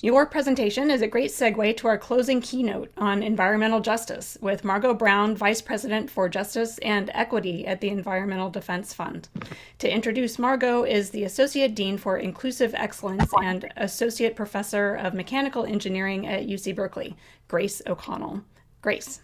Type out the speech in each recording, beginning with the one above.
Your presentation is a great segue to our closing keynote on environmental justice with Margot Brown, Vice President for Justice and Equity at the Environmental Defense Fund. To introduce Margot is the Associate Dean for Inclusive Excellence and Associate Professor of Mechanical Engineering at UC Berkeley, Grace O'Connell. Grace.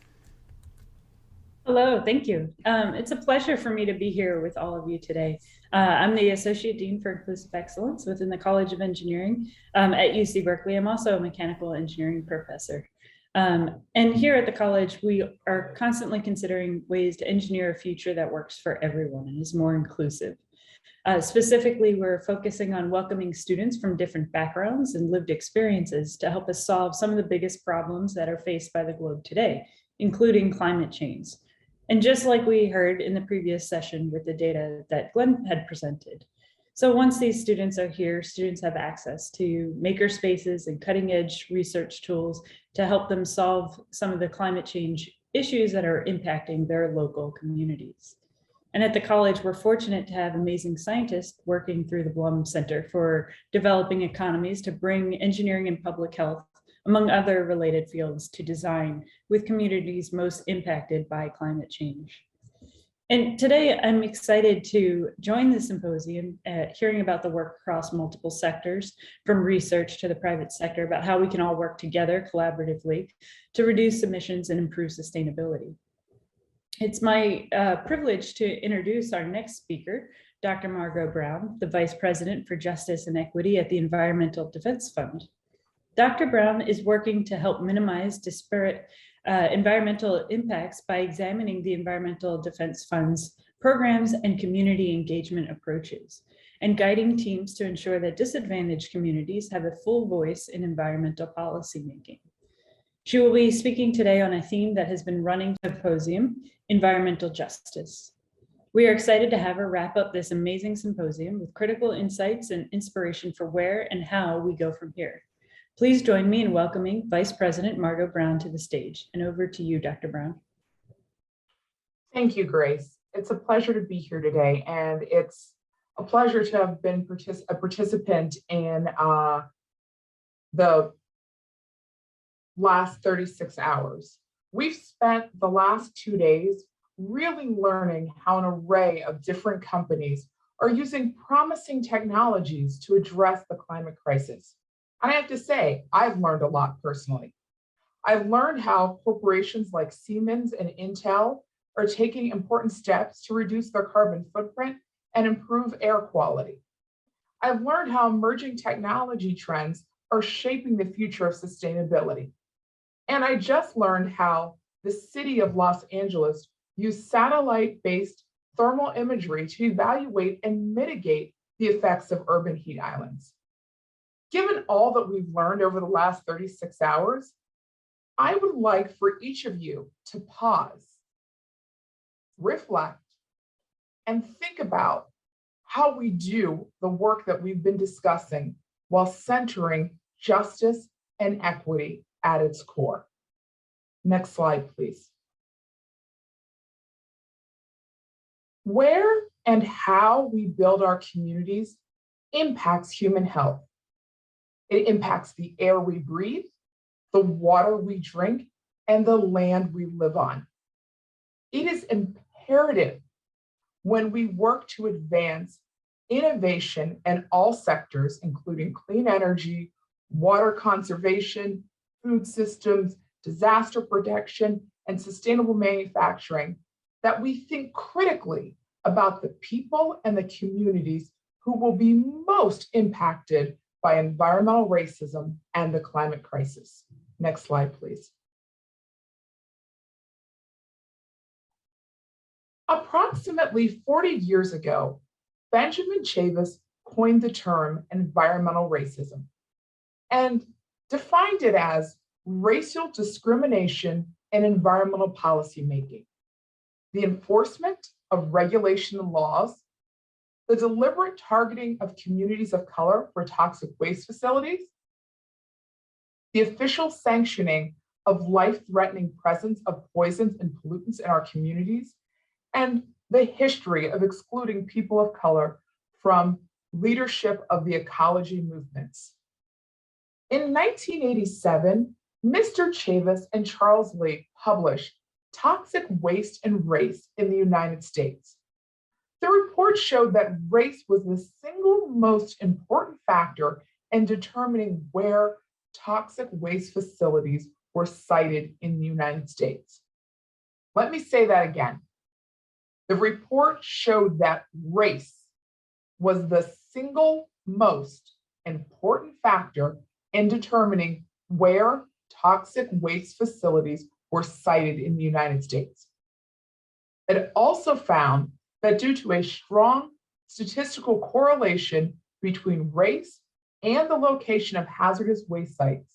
Hello, thank you. It's a pleasure for me to be here with all of you today. I'm the Associate Dean for Inclusive Excellence within the College of Engineering at UC Berkeley. I'm also a mechanical engineering professor. And here at the college, we are constantly considering ways to engineer a future that works for everyone and is more inclusive. Specifically, we're focusing on welcoming students from different backgrounds and lived experiences to help us solve some of the biggest problems that are faced by the globe today, including climate change. And just like we heard in the previous session with the data that Glenn had presented. So once these students are here, students have access to maker spaces and cutting edge research tools to help them solve some of the climate change issues that are impacting their local communities. And at the college, we're fortunate to have amazing scientists working through the Blum Center for Developing Economies to bring engineering and public health, among other related fields, to design with communities most impacted by climate change. And today I'm excited to join the symposium, hearing about the work across multiple sectors, from research to the private sector, about how we can all work together collaboratively to reduce emissions and improve sustainability. It's my privilege to introduce our next speaker, Dr. Margot Brown, the Vice President for Justice and Equity at the Environmental Defense Fund. Dr. Brown is working to help minimize disparate environmental impacts by examining the Environmental Defense Fund's programs and community engagement approaches, and guiding teams to ensure that disadvantaged communities have a full voice in environmental policymaking. She will be speaking today on a theme that has been running the symposium, environmental justice. We are excited to have her wrap up this amazing symposium with critical insights and inspiration for where and how we go from here. Please join me in welcoming Vice President Margot Brown to the stage. And over to you, Dr. Brown. Thank you, Grace. It's a pleasure to be here today, and it's a pleasure to have been a participant in the last 36 hours. We've spent the last 2 days really learning how an array of different companies are using promising technologies to address the climate crisis. And I have to say, I've learned a lot personally. I've learned how corporations like Siemens and Intel are taking important steps to reduce their carbon footprint and improve air quality. I've learned how emerging technology trends are shaping the future of sustainability. And I just learned how the city of Los Angeles used satellite-based thermal imagery to evaluate and mitigate the effects of urban heat islands. Given all that we've learned over the last 36 hours, I would like for each of you to pause, reflect, and think about how we do the work that we've been discussing while centering justice and equity at its core. Next slide, please. Where and how we build our communities impacts human health. It impacts the air we breathe, the water we drink, and the land we live on. It is imperative when we work to advance innovation in all sectors, including clean energy, water conservation, food systems, disaster protection, and sustainable manufacturing, that we think critically about the people and the communities who will be most impacted by environmental racism and the climate crisis. Next slide, please. Approximately 40 years ago, Benjamin Chavis coined the term environmental racism and defined it as racial discrimination in environmental policymaking, the enforcement of regulation and laws, the deliberate targeting of communities of color for toxic waste facilities, the official sanctioning of life-threatening presence of poisons and pollutants in our communities, and the history of excluding people of color from leadership of the ecology movements. In 1987, Mr. Chavis and Charles Lee published Toxic Waste and Race in the United States. The report showed that race was the single most important factor in determining where toxic waste facilities were sited in the United States. Let me say that again. The report showed that race was the single most important factor in determining where toxic waste facilities were sited in the United States. It also found that due to a strong statistical correlation between race and the location of hazardous waste sites,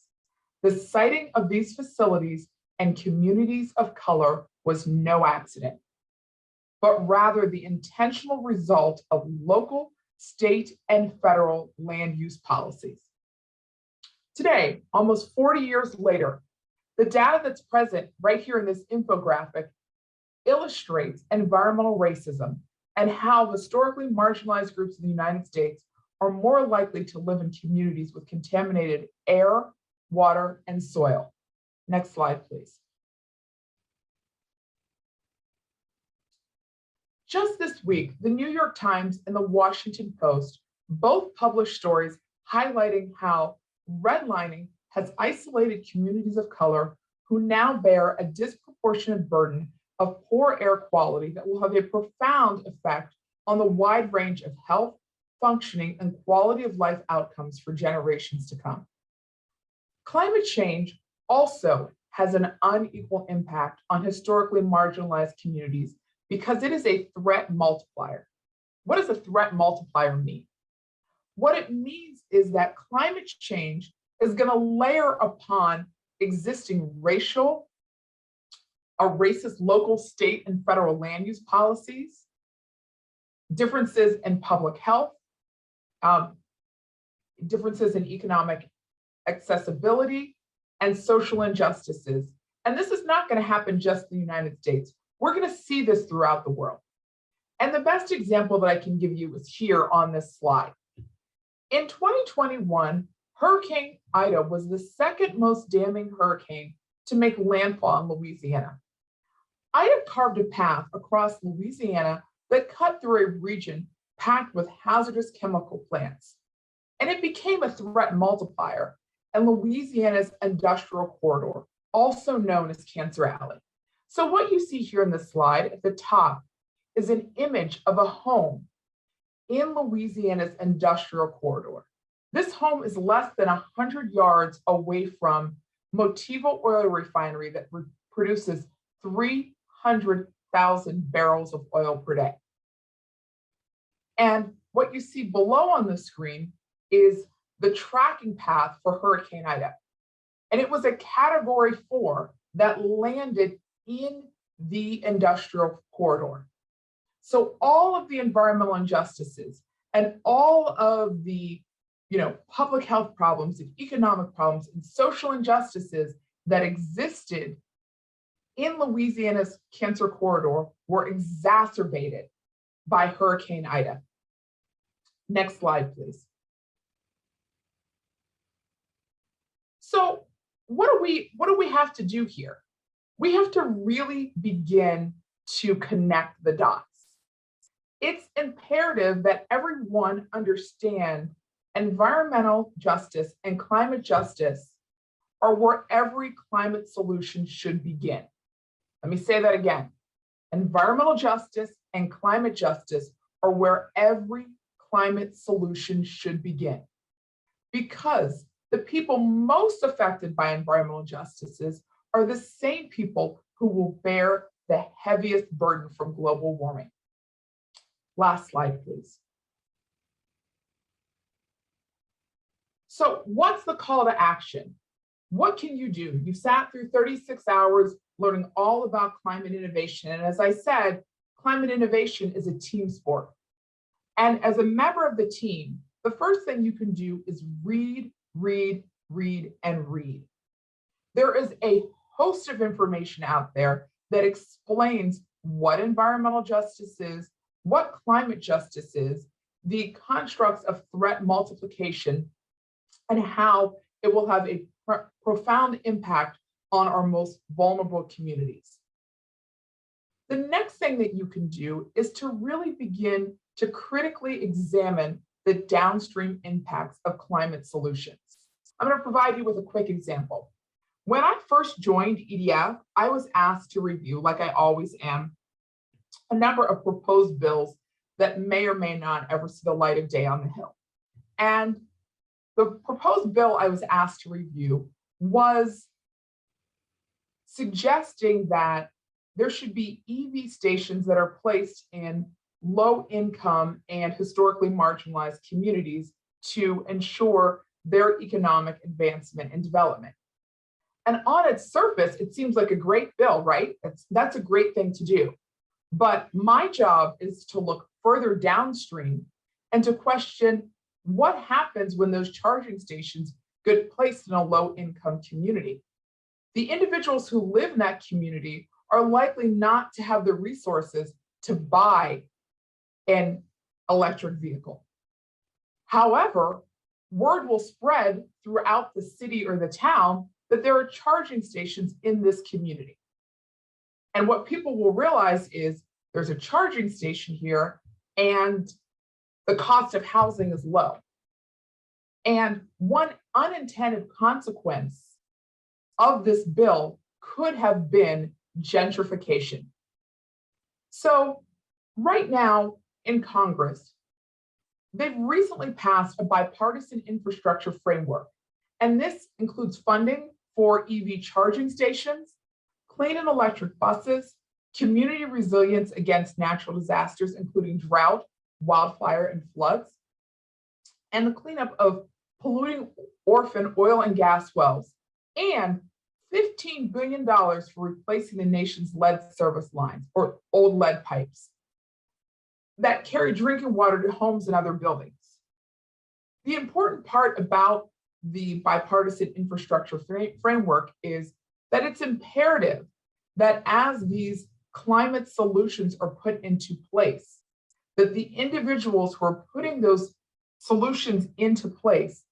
the siting of these facilities and communities of color was no accident, but rather the intentional result of local, state, and federal land use policies. Today, almost 40 years later, the data that's present right here in this infographic illustrates environmental racism and how historically marginalized groups in the United States are more likely to live in communities with contaminated air, water, and soil. Next slide, please. Just this week, the New York Times and the Washington Post both published stories highlighting how redlining has isolated communities of color who now bear a disproportionate burden of poor air quality that will have a profound effect on the wide range of health, functioning, and quality of life outcomes for generations to come. Climate change also has an unequal impact on historically marginalized communities because it is a threat multiplier. What does a threat multiplier mean? What it means is that climate change is going to layer upon existing racist local, state, and federal land use policies, differences in public health, differences in economic accessibility, and social injustices. And this is not going to happen just in the United States. We're going to see this throughout the world. And the best example that I can give you is here on this slide. In 2021, Hurricane Ida was the second most damning hurricane to make landfall in Louisiana. Ida carved a path across Louisiana that cut through a region packed with hazardous chemical plants. And it became a threat multiplier in Louisiana's industrial corridor, also known as Cancer Alley. So what you see here in the slide at the top is an image of a home in Louisiana's industrial corridor. This home is less than 100 yards away from Motiva Oil Refinery that produces 300,000 barrels of oil per day. And what you see below on the screen is the tracking path for Hurricane Ida. And it was a Category 4 that landed in the industrial corridor. So all of the environmental injustices and all of the public health problems and economic problems and social injustices that existed in Louisiana's Cancer Corridor were exacerbated by Hurricane Ida. Next slide, please. So what do we have to do here? We have to really begin to connect the dots. It's imperative that everyone understand environmental justice and climate justice are where every climate solution should begin. Let me say that again. Environmental justice and climate justice are where every climate solution should begin. Because the people most affected by environmental injustices are the same people who will bear the heaviest burden from global warming. Last slide, please. So what's the call to action? What can you do? You sat through 36 hours learning all about climate innovation. And as I said, climate innovation is a team sport. And as a member of the team, the first thing you can do is read, read, read, and read. There is a host of information out there that explains what environmental justice is, what climate justice is, the constructs of threat multiplication, and how it will have a profound impact on our most vulnerable communities. The next thing that you can do is to really begin to critically examine the downstream impacts of climate solutions. I'm going to provide you with a quick example. When I first joined EDF, I was asked to review, like I always am, a number of proposed bills that may or may not ever see the light of day on the Hill. And the proposed bill I was asked to review was suggesting that there should be EV stations that are placed in low income and historically marginalized communities to ensure their economic advancement and development. And on its surface, it seems like a great bill, right? That's a great thing to do. But my job is to look further downstream and to question what happens when those charging stations get placed in a low income community. The individuals who live in that community are likely not to have the resources to buy an electric vehicle. However, word will spread throughout the city or the town that there are charging stations in this community. And what people will realize is there's a charging station here and the cost of housing is low. And one unintended consequence of this bill could have been gentrification. So right now in Congress, they've recently passed a bipartisan infrastructure framework. And this includes funding for EV charging stations, clean and electric buses, community resilience against natural disasters, including drought, wildfire, and floods, and the cleanup of polluting orphan oil and gas wells, and $15 billion for replacing the nation's lead service lines, or old lead pipes, that carry drinking water to homes and other buildings. The important part about the bipartisan infrastructure framework is that it's imperative that as these climate solutions are put into place, that the individuals who are putting those solutions into place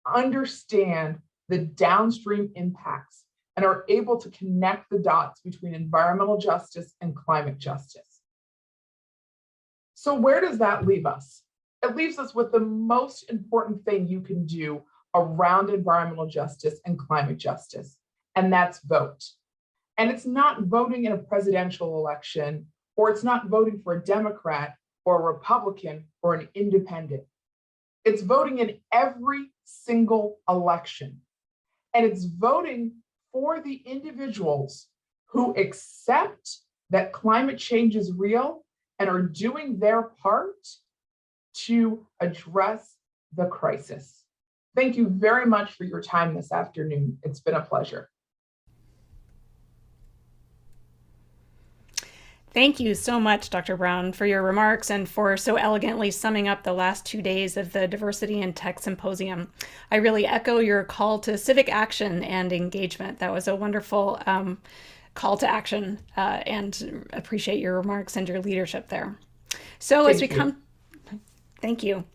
understand the downstream impacts and are able to connect the dots between environmental justice and climate justice. So where does that leave us? It leaves us with the most important thing you can do around environmental justice and climate justice, and that's vote. And it's not voting in a presidential election, or it's not voting for a Democrat or a Republican or an independent. It's voting in every single election. And it's voting for the individuals who accept that climate change is real and are doing their part to address the crisis. Thank you very much for your time this afternoon. It's been a pleasure. Thank you so much, Dr. Brown, for your remarks and for so elegantly summing up the last 2 days of the Diversity in Tech Symposium. I really echo your call to civic action and engagement. That was a wonderful call to action, and appreciate your remarks and your leadership there. So as we come, thank you.